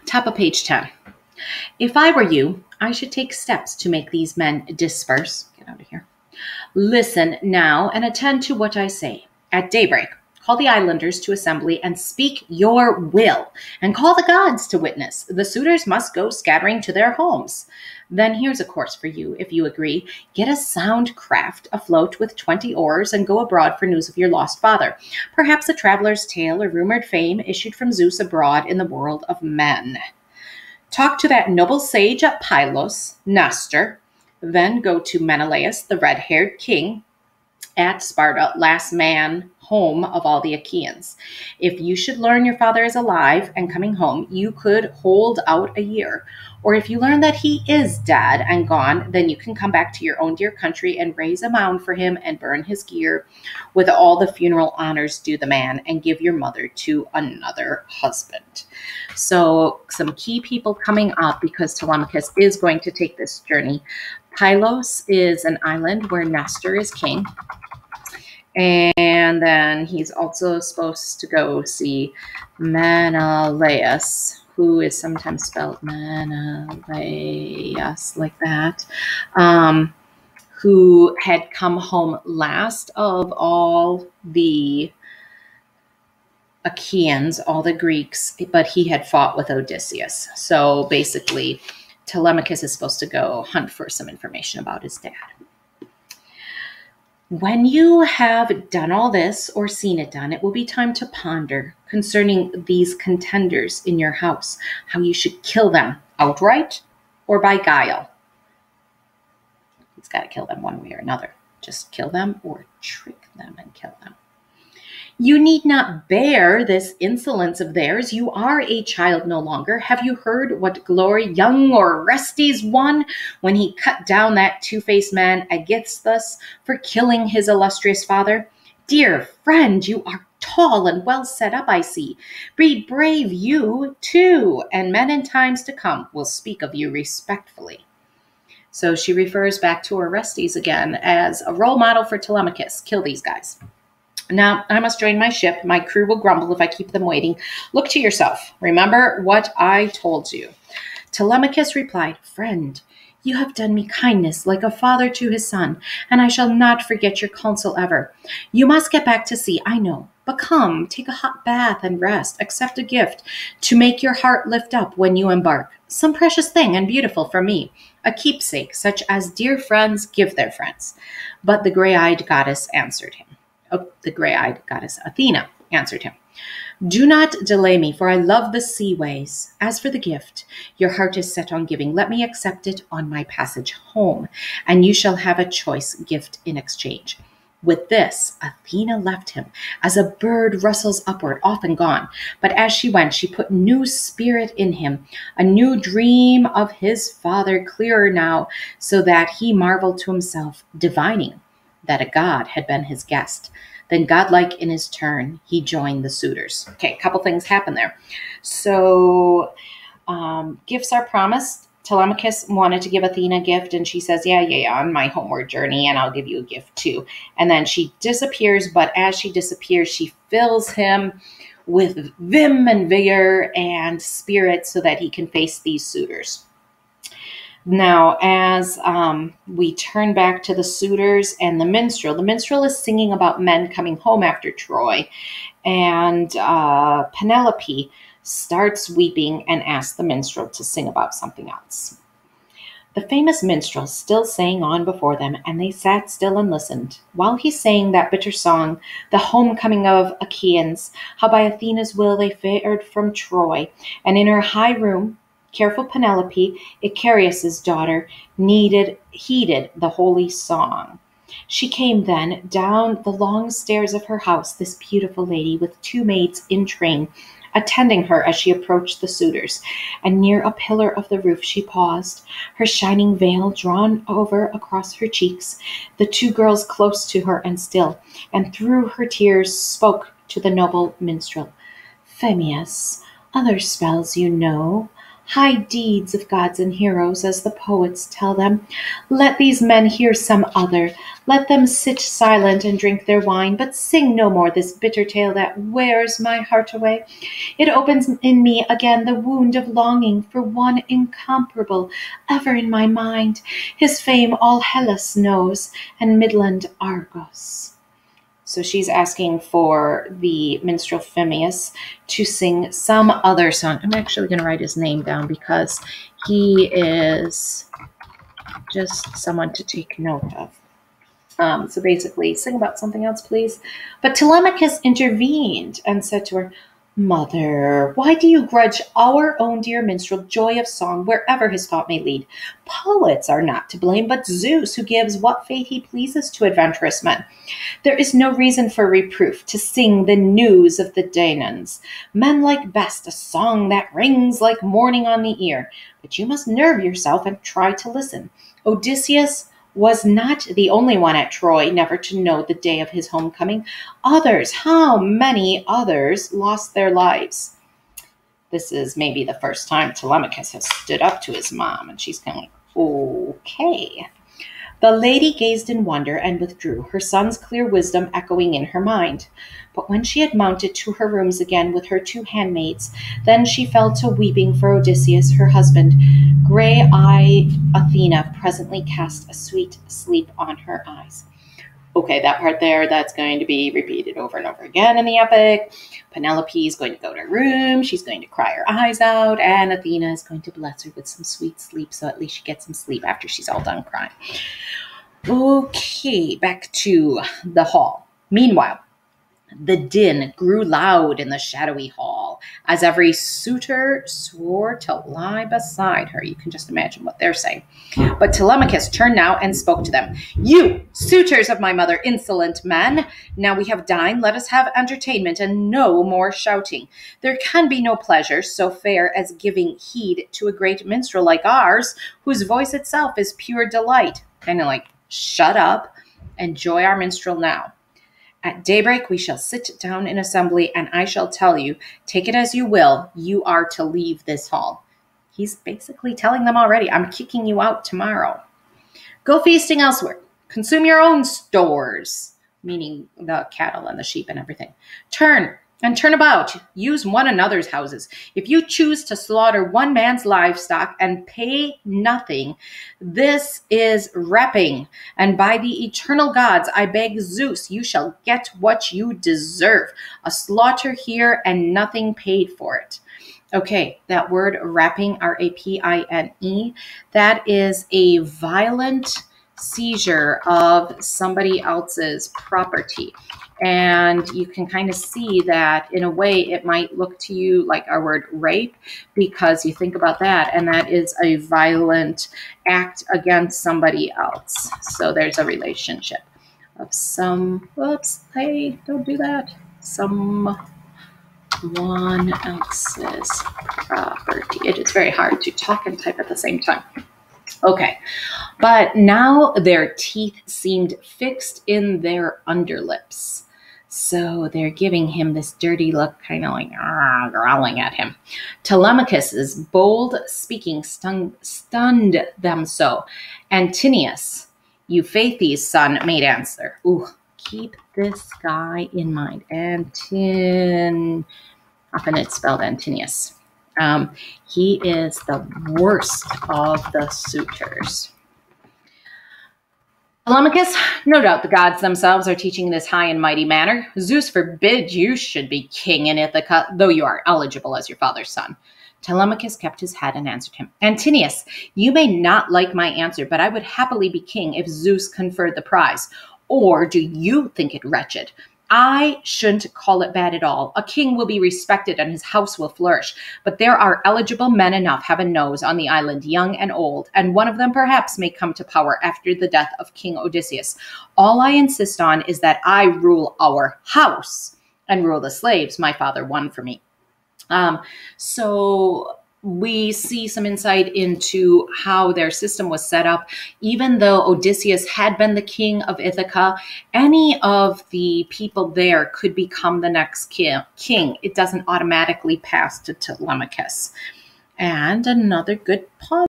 Top of page 10. If I were you, I should take steps to make these men disperse. Get out of here. Listen now and attend to what I say. At daybreak, call the islanders to assembly and speak your will, and call the gods to witness. The suitors must go scattering to their homes. Then here's a course for you, if you agree. Get a sound craft afloat with 20 oars and go abroad for news of your lost father. Perhaps a traveler's tale or rumored fame issued from Zeus abroad in the world of men. Talk to that noble sage at Pylos, Nestor. Then go to Menelaus, the red-haired king at Sparta, last man home of all the Achaeans. If you should learn your father is alive and coming home, you could hold out a year. Or if you learn that he is dead and gone, then you can come back to your own dear country and raise a mound for him and burn his gear with all the funeral honors due the man, and give your mother to another husband. So some key people coming up, because Telemachus is going to take this journey. Pylos is an island where Nestor is king. And then he's also supposed to go see Menelaus, who is sometimes spelled Menelaus like that, who had come home last of all the Achaeans, all the Greeks, but he had fought with Odysseus. So basically, Telemachus is supposed to go hunt for some information about his dad. When you have done all this or seen it done, it will be time to ponder concerning these contenders in your house, how you should kill them outright or by guile. He's got to kill them one way or another. Just kill them or trick them and kill them. You need not bear this insolence of theirs. You are a child no longer. Have you heard what glory young Orestes won when he cut down that two-faced man Aegisthus for killing his illustrious father? Dear friend, you are tall and well set up, I see. Be brave, you too, and men in times to come will speak of you respectfully. So she refers back to Orestes again as a role model for Telemachus. Kill these guys. Now, I must join my ship. My crew will grumble if I keep them waiting. Look to yourself. Remember what I told you. Telemachus replied, Friend, you have done me kindness like a father to his son, and I shall not forget your counsel ever. You must get back to sea, I know. But come, take a hot bath and rest. Accept a gift to make your heart lift up when you embark. Some precious thing and beautiful for me. A keepsake, such as dear friends give their friends. But the gray-eyed goddess answered him. The gray-eyed goddess Athena answered him, Do not delay me, for I love the sea ways. As for the gift your heart is set on giving, let me accept it on my passage home, and you shall have a choice gift in exchange. With this, Athena left him, as a bird rustles upward, off and gone. But as she went, she put new spirit in him, a new dream of his father, clearer now, so that he marveled to himself, divining that a god had been his guest. Then, godlike in his turn, he joined the suitors. Okay, a couple things happen there. So, gifts are promised. Telemachus wanted to give Athena a gift, and she says, yeah, on my homeward journey, and I'll give you a gift too. And then she disappears, but as she disappears, she fills him with vim and vigor and spirit so that he can face these suitors. Now, as we turn back to the suitors and the minstrel is singing about men coming home after Troy, and Penelope starts weeping and asks the minstrel to sing about something else. The famous minstrel still sang on before them, and they sat still and listened, while he sang that bitter song, the homecoming of Achaeans, how by Athena's will they fared from Troy, and in her high room, careful Penelope, Icarius's daughter, heeded the holy song. She came then down the long stairs of her house, this beautiful lady, with two maids in train, attending her as she approached the suitors. And near a pillar of the roof she paused, her shining veil drawn over across her cheeks, the two girls close to her and still, and through her tears spoke to the noble minstrel. Phemius, other spells you know, high deeds of gods and heroes, as the poets tell them. Let these men hear some other. Let them sit silent and drink their wine, but sing no more this bitter tale that wears my heart away. It opens in me again the wound of longing for one incomparable, ever in my mind. His fame all Hellas knows, and Midland Argos. So she's asking for the minstrel Phemius to sing some other song. I'm actually going to write his name down because he is just someone to take note of. So basically, sing about something else, please. But Telemachus intervened and said to her, Mother, why do you grudge our own dear minstrel joy of song wherever his thought may lead? Poets are not to blame, but Zeus, who gives what fate he pleases to adventurous men. There is no reason for reproof to sing the news of the Danaans. Men like best a song that rings like morning on the ear. But you must nerve yourself and try to listen. Odysseus was not the only one at Troy never to know the day of his homecoming. Others, how many others, lost their lives? This is maybe the first time Telemachus has stood up to his mom, and she's kind of like, okay. The lady gazed in wonder and withdrew, her son's clear wisdom echoing in her mind. But when she had mounted to her rooms again with her 2 handmaids, then she fell to weeping for Odysseus, her husband. Gray-eyed Athena presently cast a sweet sleep on her eyes. Okay, that part there, that's going to be repeated over and over again in the epic. Penelope is going to go to her room. She's going to cry her eyes out. And Athena is going to bless her with some sweet sleep, so at least she gets some sleep after she's all done crying. Okay, back to the hall. Meanwhile, the din grew loud in the shadowy hall as every suitor swore to lie beside her. You can just imagine what they're saying. But Telemachus turned now and spoke to them. You, suitors of my mother, insolent men, now we have dined, let us have entertainment and no more shouting. There can be no pleasure so fair as giving heed to a great minstrel like ours, whose voice itself is pure delight. Kind of like, shut up, enjoy our minstrel now. At daybreak, we shall sit down in assembly, and I shall tell you, take it as you will, you are to leave this hall. He's basically telling them already, I'm kicking you out tomorrow. Go feasting elsewhere. Consume your own stores, meaning the cattle and the sheep and everything. Turn about. Use one another's houses. If you choose to slaughter one man's livestock and pay nothing, this is repping. And by the eternal gods, I beg Zeus, you shall get what you deserve. A slaughter here and nothing paid for it. Okay, that word rapine, R-A-P-I-N-E, that is a violent seizure of somebody else's property. And you can kind of see that in a way it might look to you like our word rape, because you think about that, and that is a violent act against somebody else. So there's a relationship of hey, don't do that. Someone else's property. It is very hard to talk and type at the same time. Okay, but now their teeth seemed fixed in their underlips. So they're giving him this dirty look, kind of like growling at him. Telemachus's bold speaking stunned them so. Antinius, Euphates' son, made answer. Ooh, keep this guy in mind. Often it's spelled Antinius. He is the worst of the suitors. Telemachus, no doubt the gods themselves are teaching this high and mighty manner. Zeus forbid you should be king in Ithaca, though you are eligible as your father's son. Telemachus kept his head and answered him. Antinius, you may not like my answer, but I would happily be king if Zeus conferred the prize. Or do you think it wretched? I shouldn't call it bad at all. A king will be respected and his house will flourish. But there are eligible men enough, heaven knows, on the island, young and old, and one of them perhaps may come to power after the death of King Odysseus. All I insist on is that I rule our house and rule the slaves my father won for me. So we see some insight into how their system was set up. Even though Odysseus had been the king of Ithaca, any of the people there could become the next king. It doesn't automatically pass to Telemachus. And another good pause.